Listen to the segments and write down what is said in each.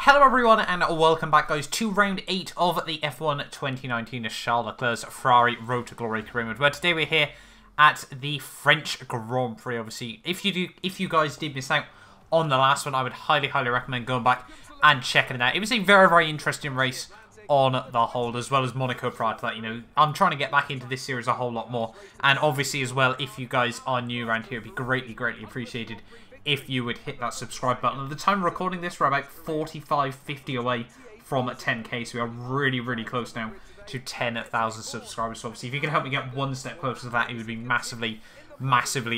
Hello everyone and welcome back guys to round 8 of the F1 2019 Charles Leclerc's Ferrari Road to Glory Career Mode, where today we're here at the French Grand Prix. Obviously, if you guys did miss out on the last one, I would highly recommend going back and checking it out. It was a very interesting race on the whole, as well as Monaco prior to that. You know, I'm trying to get back into this series a whole lot more, and obviously as well, if you guys are new around here, it'd be greatly appreciated if you would hit that subscribe button. At the time of recording this, we're about 50 away from 10k, so we are really close now to 10,000 subscribers. So obviously, if you can help me get one step closer to that, it would be massively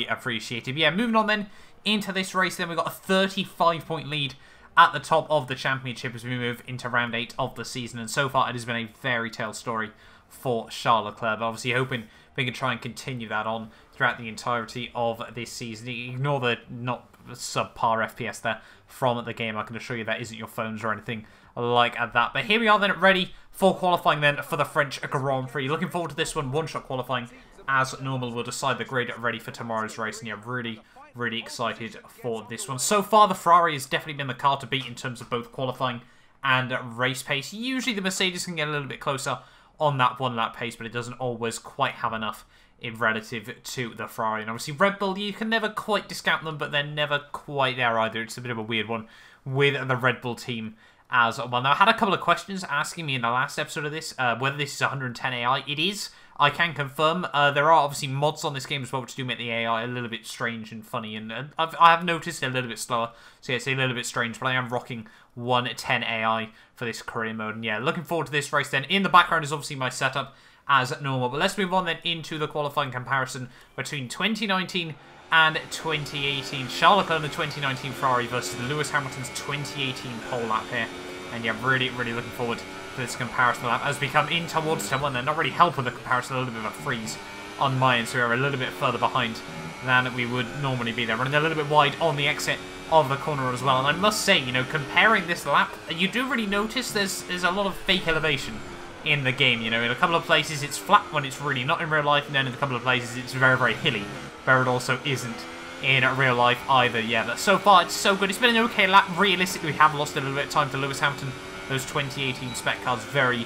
appreciated. But yeah, moving on then into this race, then we've got a 35-point lead at the top of the championship as we move into round 8 of the season. And so far, it has been a fairy tale story for Charles Leclerc. But obviously, hoping we can try and continue that on throughout the entirety of this season. Ignore the not subpar FPS there from the game. I can assure you that isn't your phones or anything like that. But here we are then, ready for qualifying then for the French Grand Prix. Looking forward to this one. One-shot qualifying as normal. We'll decide the grid ready for tomorrow's race. And yeah, really excited for this one. So far, the Ferrari has definitely been the car to beat in terms of both qualifying and race pace. Usually the Mercedes can get a little bit closer on that one-lap pace, but it doesn't always quite have enough in relative to the Ferrari. And obviously Red Bull, you can never quite discount them, but they're never quite there either. It's a bit of a weird one with the Red Bull team as well. Now, I had a couple of questions asking me in the last episode of this whether this is 110 AI. It is. I can confirm. There are obviously mods on this game as well, which do make the AI a little bit strange and funny, and I have noticed it a little bit slower, so yeah, it's a little bit strange, but I am rocking 110 AI for this career mode. And yeah, looking forward to this race then. In the background is obviously my setup as normal, but let's move on then into the qualifying comparison between 2019 and 2018. Charles Leclerc in the 2019 Ferrari versus Lewis Hamilton's 2018 pole lap here. And yeah, really looking forward to this comparison lap as we come in towards turn 1. They're not really helping the comparison, a little bit of a freeze on my end, so we're a little bit further behind than we would normally be there. Running a little bit wide on the exit of the corner as well. And I must say, you know, comparing this lap, you do really notice there's a lot of fake elevation in the game. You know, in a couple of places it's flat when it's really not in real life, and then in a couple of places it's very hilly, where it also isn't in real life either. Yeah, but so far it's so good. It's been an okay lap. Realistically, we have lost a little bit of time to Lewis Hamilton. Those 2018 spec cars very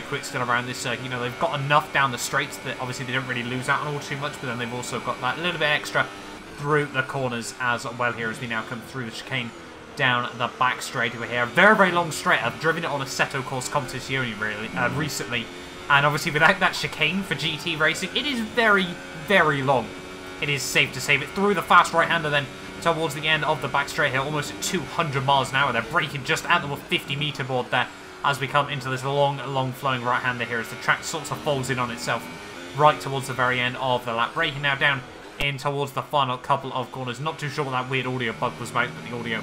quick still around this circuit. You know, they've got enough down the straights that obviously they don't really lose out on all too much, but then they've also got that little bit extra through the corners as well here as we now come through the chicane down the back straightaway here. Very long straight. I've driven it on a Assetto course Competizione really recently, and obviously without that chicane for GT racing, it is very long. It is safe to say, but through the fast right-hander then towards the end of the back straight here, almost at 200 miles an hour. They're braking just at the 50-meter board there as we come into this long flowing right-hander here as the track sort of folds in on itself right towards the very end of the lap. Braking now down in towards the final couple of corners. Not too sure what that weird audio bug was about, but the audio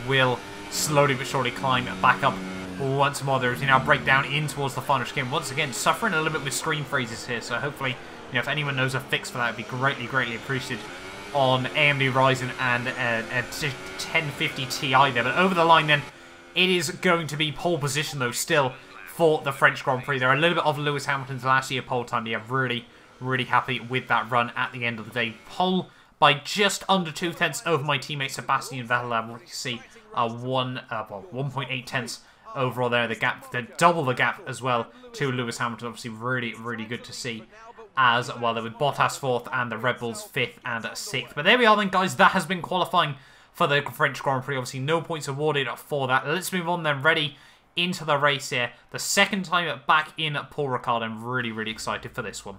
will slowly but surely climb back up once more there as we now break down in towards the final chicane. Once again, suffering a little bit with screen freezes here, so hopefully, you know, if anyone knows a fix for that, it'd be greatly appreciated on AMD Ryzen and a 1050 Ti there. But over the line then, it is going to be pole position though still for the French Grand Prix. They're a little bit off Lewis Hamilton's last year pole time. Yeah, really happy with that run at the end of the day. Pole by just under 2 tenths over my teammate Sebastian Vettel. What you see, 1.8 tenths overall there. The gap, double the gap as well to Lewis Hamilton. Obviously, really good to see as well. There with Bottas 4th and the Red Bulls 5th and 6th. But there we are then, guys. That has been qualifying for the French Grand Prix. Obviously, no points awarded for that. Let's move on then, ready into the race here. The second time back in Paul Ricard. I'm really excited for this one.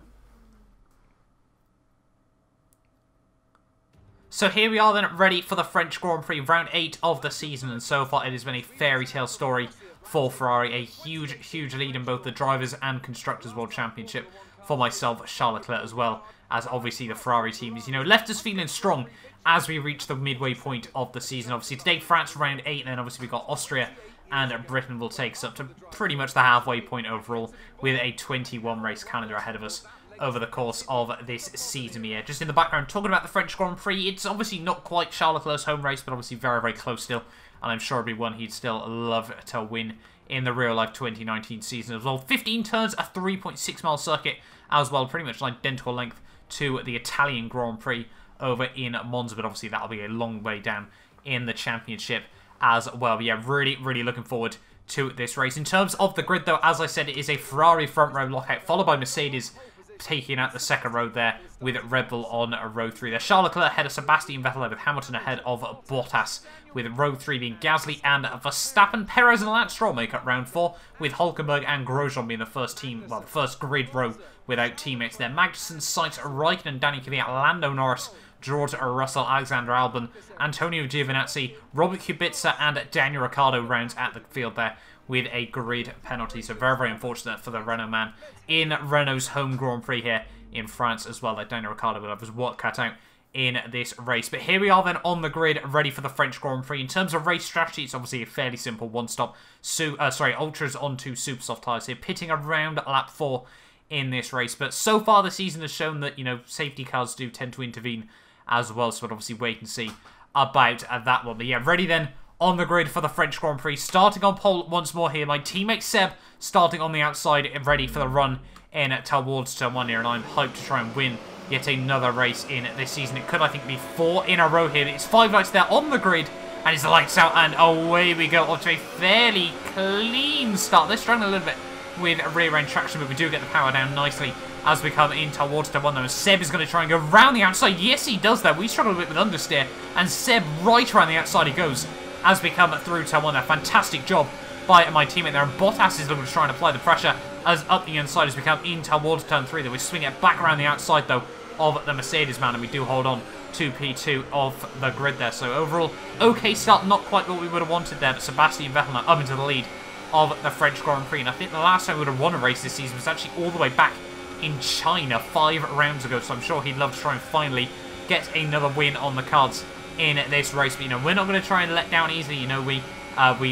So here we are then, ready for the French Grand Prix, round 8 of the season, and so far it has been a fairy tale story for Ferrari. A huge lead in both the Drivers' and Constructors' World Championship for myself, Charles Leclerc, as well as obviously the Ferrari team is, you know, left us feeling strong as we reach the midway point of the season. Obviously today, France round 8, and then obviously we've got Austria and Britain will take us up to pretty much the halfway point overall, with a 21 race calendar ahead of us over the course of this season here. Just in the background, talking about the French Grand Prix, it's obviously not quite Charles Leclerc's home race, but obviously very close still, and I'm sure it'd be one he'd still love to win in the real-life 2019 season as well. 15 turns, a 3.6-mile circuit as well, pretty much identical length to the Italian Grand Prix over in Monza, but obviously that'll be a long way down in the championship as well. But yeah, really, really looking forward to this race. In terms of the grid, though, as I said, it is a Ferrari front row lockout, followed by Mercedes taking out the second row there with Red Bull on row 3 there. Charles Leclerc ahead of Sebastian Vettel with Hamilton ahead of Bottas, with row 3 being Gasly and Verstappen. Perez and Lance Stroll make up round 4, with Hülkenberg and Grosjean being the first team, well, the first grid row without teammates there. Magnussen, Sainz, Raikkonen, Danny Kvyat, Lando Norris, George Russell, Alexander Albon, Antonio Giovinazzi, Robert Kubica and Daniel Ricciardo rounds at the field there with a grid penalty. So very, very unfortunate for the Renault man in Renault's home Grand Prix here in France as well. That Daniel Ricciardo will have his work cut out in this race. But here we are then on the grid, ready for the French Grand Prix. In terms of race strategy, it's obviously a fairly simple one-stop. Ultras onto super soft tyres here, pitting around lap 4 in this race. But so far the season has shown that, you know, safety cars do tend to intervene as well. So we'll obviously wait and see about that one. But yeah, ready then on the grid for the French Grand Prix. Starting on pole once more here. My teammate Seb starting on the outside, ready for the run in towards turn 1 here. And I'm hyped to try and win yet another race in this season. It could, I think, be 4 in a row here. It's 5 lights there on the grid. And it's the lights out. And away we go. Onto a fairly clean start. They're struggling a little bit with rear end traction, but we do get the power down nicely as we come in towards turn 1 though. Seb is going to try and go round the outside. Yes, he does that. We struggle a bit with understeer. And Seb right around the outside he goes as we come through turn 1 there. Fantastic job by my teammate there. And Bottas is looking to try and apply the pressure as up the inside as we come in towards turn 3 there. We swing it back around the outside though of the Mercedes man, and we do hold on to P2 of the grid there. So overall, okay start, not quite what we would have wanted there, but Sebastian Vettel up into the lead of the French Grand Prix. And I think the last time we would have won a race this season was actually all the way back in China 5 rounds ago. So I'm sure he'd love to try and finally get another win on the cards in this race. But, you know, we're not going to try and let down easily. You know, we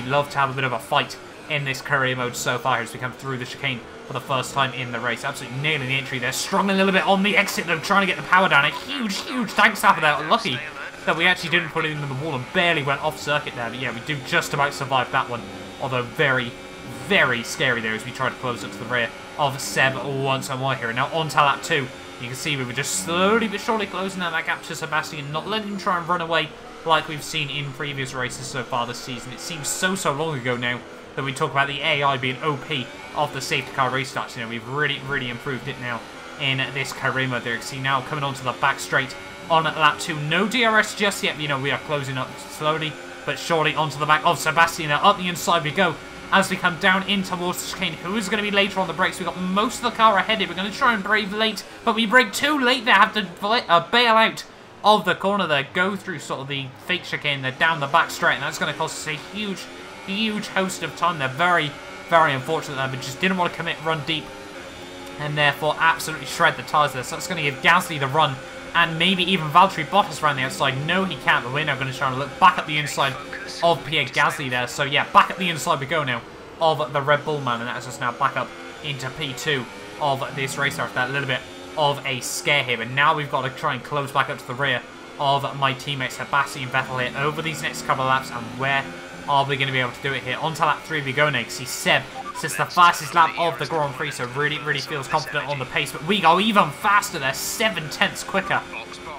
love to have a bit of a fight in this career mode so far as we come through the chicane for the first time in the race. Absolutely nailing the entry there. Struggling a little bit on the exit though, trying to get the power down. A huge tank stopper there. Lucky that we actually didn't put it into the wall and barely went off circuit there. But yeah, we do just about survive that one. Although very, very scary there as we try to close up to the rear of Seb once more here. And now on to lap 2. You can see we were just slowly but surely closing down that gap to Sebastian, not letting him try and run away like we've seen in previous races so far this season. It seems so long ago now that we talk about the AI being OP of the safety car restarts. You know, we've really improved it now in this career mode there. You can see now coming onto the back straight on lap 2. No DRS just yet. You know, we are closing up slowly but surely onto the back of Sebastian. Now up the inside we go as we come down in towards the chicane. Who is going to be later on the brakes? We've got most of the car ahead here. We're going to try and brave late, but we brake too late there. Have to bail out of the corner there. Go through sort of the fake chicane there down the back straight, and that's going to cost us a huge host of time there. Very unfortunate there, but just didn't want to commit run deep and therefore absolutely shred the tyres there. So that's going to give Gasly the run and maybe even Valtteri Bottas around the outside. No, he can't, but we're now going to try and look back at the inside of Pierre Gasly there. So yeah, back at the inside we go now of the Red Bull man, and that's us now back up into P2 of this race after that little bit of a scare here. But now we've got to try and close back up to the rear of my teammate Sebastian Vettel here over these next couple of laps. And where are we going to be able to do it here? On to lap 3 we go next. See, Seb sits the fastest lap of the Grand Prix, so really feels confident on the pace. But we go even faster there, 7/10 quicker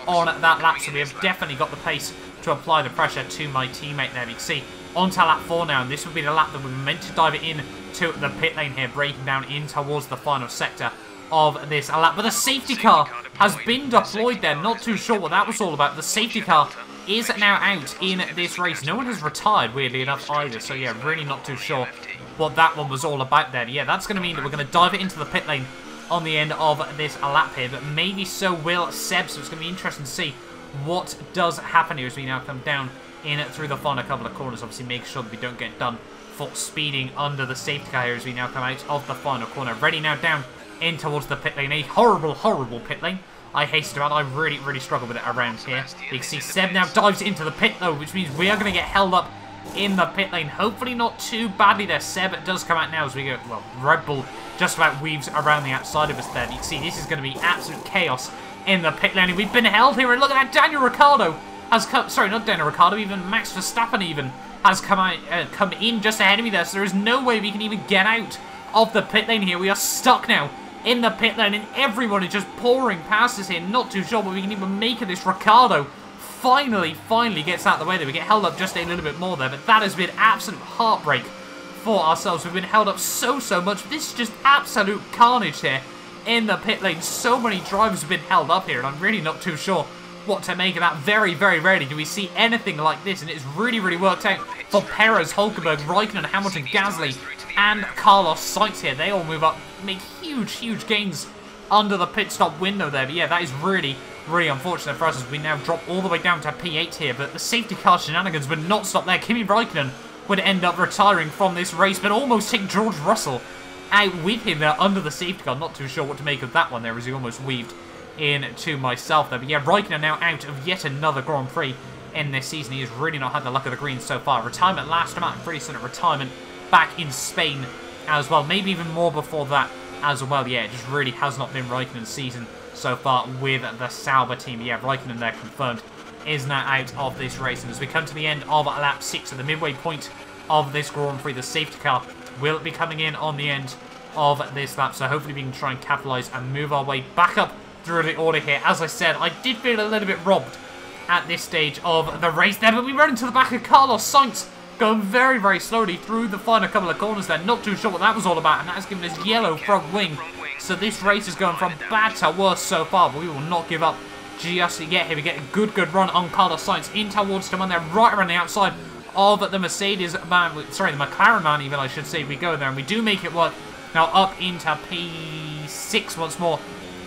on that lap. So we have definitely got the pace to apply the pressure to my teammate there. You can see on to lap 4 now, and this will be the lap that we're meant to dive it in to the pit lane here, breaking down in towards the final sector of this lap. But the safety car has been deployed there. Not too sure what that was all about. The safety car is now out in this race. No one has retired, weirdly enough, either. So yeah, really not too sure what that one was all about there. Yeah, that's going to mean that we're going to dive it into the pit lane on the end of this lap here. But maybe so will Seb. So it's going to be interesting to see what does happen here as we now come down in through the final couple of corners. Obviously, make sure that we don't get done for speeding under the safety car here as we now come out of the final corner. Ready now down in towards the pit lane. A horrible pit lane. I hated about. I really struggle with it around here. You can see Seb now dives into the pit though, which means we are going to get held up in the pit lane. Hopefully not too badly there. Seb does come out now as we go. Well, Red Bull just about weaves around the outside of us there. You can see this is going to be absolute chaos in the pit lane. We've been held here, and look at that. Daniel Ricciardo has come. Sorry, not Daniel Ricciardo. Even Max Verstappen even has come in just ahead of me there. So there is no way we can even get out of the pit lane here. We are stuck now in the pit lane, and everyone is just pouring past us here. Not too sure what we can even make of this. Ricciardo finally gets out of the way there. We get held up just a little bit more there, but that has been absolute heartbreak for ourselves. We've been held up so much. This is just absolute carnage here in the pit lane. So many drivers have been held up here, and I'm really not too sure what to make of that. Very rarely do we see anything like this, and it's really worked out for Perez, Hulkenberg, Raikkonen, Hamilton, Gasly, and Carlos Sainz here. They all move up, make huge gains under the pit stop window there. But yeah, that is really unfortunate for us as we now drop all the way down to P8 here. But the safety car shenanigans would not stop there. Kimi Raikkonen would end up retiring from this race, but almost take George Russell out with him there under the safety car. Not too sure what to make of that one there, as he almost weaved into myself there. But yeah, Raikkonen now out of yet another Grand Prix in this season. He has really not had the luck of the greens so far. Retirement last time out, pretty certain retirement back in Spain as well. Maybe even more before that as well. Yeah, it just really has not been Raikkonen's season so far with the Sauber team. Yeah, Raikkonen there confirmed is now out of this race. And as we come to the end of lap 6 at the midway point of this Grand Prix, the safety car will be coming in on the end of this lap. So hopefully we can try and capitalise and move our way back up through the order here. As I said, I did feel a little bit robbed at this stage of the race there, but we run into the back of Carlos Sainz, going very slowly through the final couple of corners there. Not too sure what that was all about, and that has given us yellow front wing. So this race is going from bad to worse so far, but we will not give up just yet. Here we get a good run on Carlos Sainz in towards the one there, right around the outside of the Mercedes man, sorry, the McLaren man even, I should say. We go there and we do make it work. Now up into P6 once more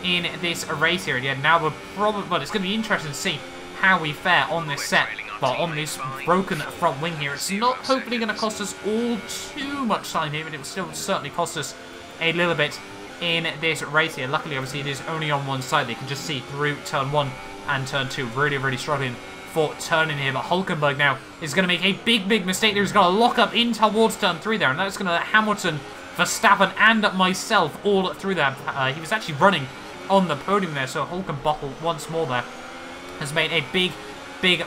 in this race here. Yeah, now we're probably, well, it's going to be interesting to see how we fare on this set. But on this broken front wing here, it's not hopefully going to cost us all too much time here, but it will still certainly cost us a little bit in this race here. Luckily, obviously, it is only on one side. They can just see through turn 1 and turn 2. Really struggling for turning here. But Hulkenberg now is going to make a big mistake there. He's going to lock up in towards turn 3 there, and that's going to let Hamilton, Verstappen, and myself all through there. He was actually running on the podium there, so Hulkenberg once more there has made a big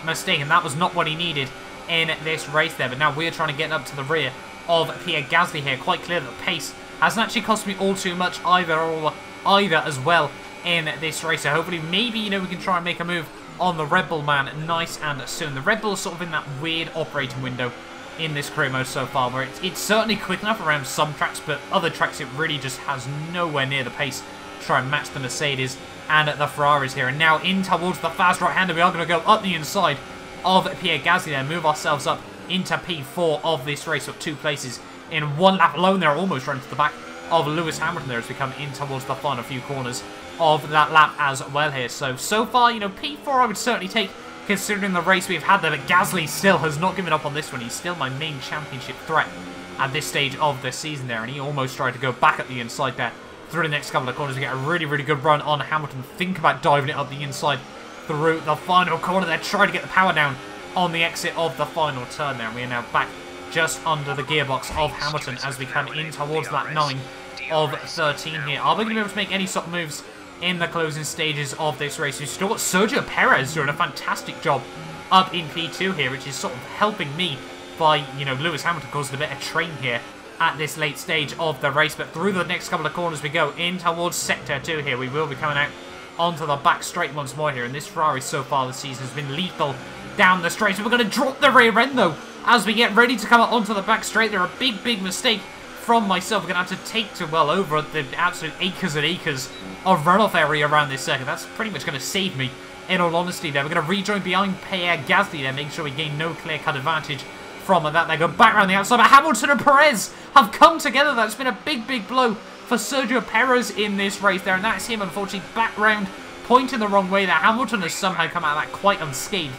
mistake, and that was not what he needed in this race there. But now we're trying to get up to the rear of Pierre Gasly here. Quite clear that the pace hasn't actually cost me all too much either as well in this race. So hopefully, maybe, you know, we can try and make a move on the Red Bull man nice and soon. The Red Bull is sort of in that weird operating window in this career mode so far, where it's certainly quick enough around some tracks, but other tracks it really just has nowhere near the pace to try and match the Mercedes and the Ferraris here. And now in towards the fast right-hander, we are going to go up the inside of Pierre Gasly there, move ourselves up into P4 of this race, up 2 places in 1 lap alone there, almost run to the back of Lewis Hamilton there as we come in towards the final few corners of that lap as well here. So far, you know, P4 I would certainly take, considering the race we've had there, but Gasly still has not given up on this one. He's still my main championship threat at this stage of the season there, and he almost tried to go back up the inside there through the next couple of corners. We get a really good run on Hamilton. Think about diving it up the inside through the final corner there. Try to get the power down on the exit of the final turn there. We are now back just under the gearbox of Hamilton as we come in towards that 9 of 13 here. Are we going to be able to make any sort of moves in the closing stages of this race? We've still got Sergio Perez doing a fantastic job up in P2 here, which is sort of helping me by, you know, Lewis Hamilton causing a bit of train here at this late stage of the race. But through the next couple of corners we go in towards Sector 2 here. We will be coming out onto the back straight once more here, and this Ferrari so far this season has been lethal down the straight. So we're going to drop the rear end though as we get ready to come out onto the back straight. There a big mistake from myself. We're going to have to take to well over the absolute acres and acres of runoff area around this circuit. That's pretty much going to save me, in all honesty there. We're going to rejoin behind Pierre Gasly there, making sure we gain no clear-cut advantage from that. They go back around the outside, but Hamilton and Perez have come together. That's been a big blow for Sergio Perez in this race there, and that's him unfortunately back round, pointing the wrong way there. Hamilton has somehow come out of that quite unscathed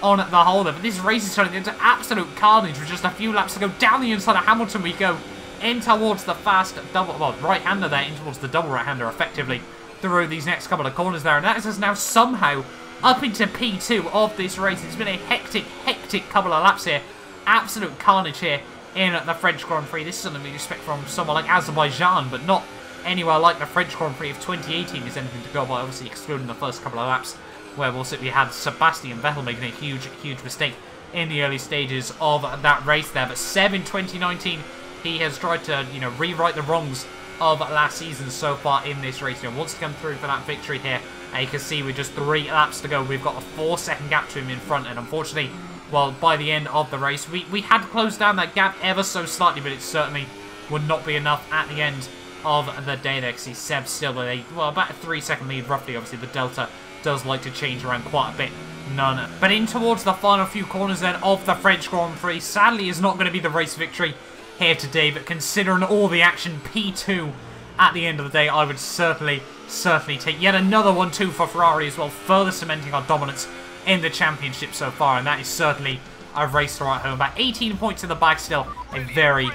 on the whole there, but this race is turning into absolute carnage with just a few laps to go. Down the inside of Hamilton we go, in towards the fast double, well, right-hander there, in towards the double right-hander effectively through these next couple of corners there, and that is us now somehow up into P2 of this race. It's been a hectic couple of laps here. Absolute carnage here in the French Grand Prix. This is something we expect from someone like Azerbaijan, but not anywhere like the French Grand Prix of 2018 is anything to go by, obviously excluding the first couple of laps, where we had Sebastian Vettel making a huge mistake in the early stages of that race there. But Seb in 2019, he has tried to, you know, rewrite the wrongs of last season so far in this race. You know, wants to come through for that victory here And you can see with just 3 laps to go, we've got a 4-second gap to him in front. And unfortunately, well, by the end of the race, we had closed down that gap ever so slightly, but it certainly would not be enough at the end of the day there. See, Seb's still with a, well, about a 3-second lead, roughly. Obviously, the delta does like to change around quite a bit. None. But in towards the final few corners then of the French Grand Prix, sadly is not going to be the race victory here today, but considering all the action, P2 at the end of the day, I would certainly take yet another 1-2 for Ferrari as well, further cementing our dominance in the championship so far, and that is certainly a race to write home. About 18 points in the bag still, a very,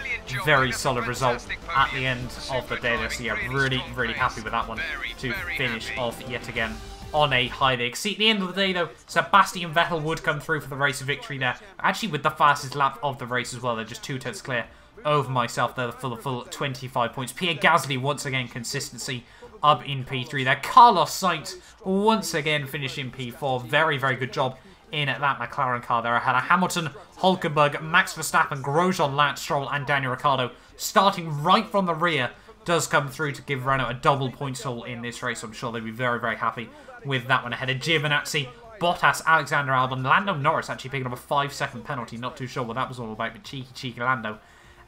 very solid result at the end of the day there. So yeah, really happy with that one to finish off yet again on a high there. See, at the end of the day though, Sebastian Vettel would come through for the race victory there, actually with the fastest lap of the race as well. They're just 2 tenths clear over myself there for the full 25 points. Pierre Gasly once again consistency up in P3 there. Carlos Sainz once again finishing P4. Very good job in that McLaren car there. I had a Hamilton, Hulkenberg, Max Verstappen, Grosjean, Lance Stroll and Daniel Ricciardo starting right from the rear does come through to give Renault a double points haul in this race. I'm sure they'll be very happy with that one. Ahead of Giovinazzi, Bottas, Alexander Albon, Lando Norris actually picking up a 5-second penalty. Not too sure what that was all about, but cheeky Lando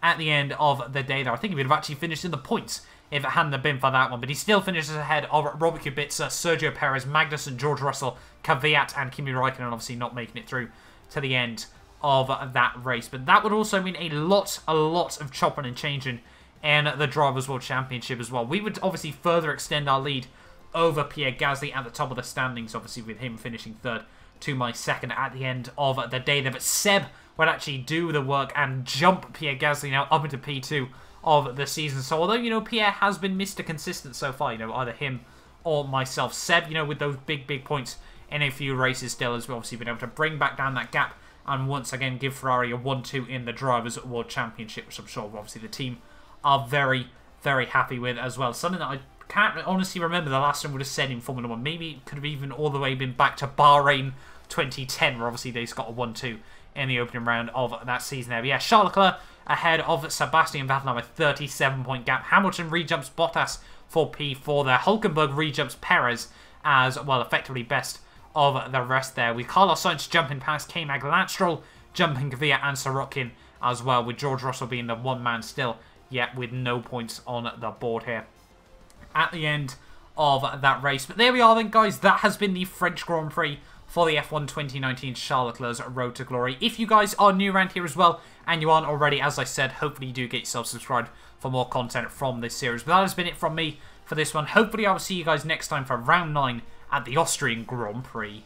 at the end of the day there. I think he would have actually finished in the points if it hadn't been for that one, but he still finishes ahead of Robert Kubica, Sergio Perez, Magnussen, George Russell, Kvyat and Kimi Raikkonen, obviously not making it through to the end of that race. But that would also mean a lot of chopping and changing in the Drivers' World Championship as well. We would obviously further extend our lead over Pierre Gasly at the top of the standings, obviously with him finishing 3rd to my 2nd at the end of the day there. But Seb would actually do the work and jump Pierre Gasly now up into P2 of the season. So although, you know, Pierre has been Mr. Consistent so far, you know, either him or myself, Seb, you know, with those big points in a few races still has obviously been able to bring back down that gap and once again give Ferrari a 1-2 in the Drivers' World Championship, which I'm sure obviously the team are very happy with as well. Something that I can't honestly remember the last time would have said in Formula 1. Maybe it could have even all the way been back to Bahrain 2010, where obviously they got a 1-2 in the opening round of that season there. But yeah, Charles Leclerc ahead of Sebastian Vettel with a 37-point gap. Hamilton rejumps Bottas for P4 there. Hulkenberg rejumps Perez as well, effectively best of the rest there. With Carlos Sainz jumping past K-Mag, Lance Stroll jumping Kvyat and Sorokin as well, with George Russell being the one man still, yet with no points on the board here at the end of that race. But there we are then, guys. That has been the French Grand Prix for the F1 2019 Charles Leclerc's Road to Glory. If you guys are new around here as well, and you aren't already, as I said, hopefully you do get yourself subscribed for more content from this series. But that has been it from me for this one. Hopefully I will see you guys next time for round 9 at the Austrian Grand Prix.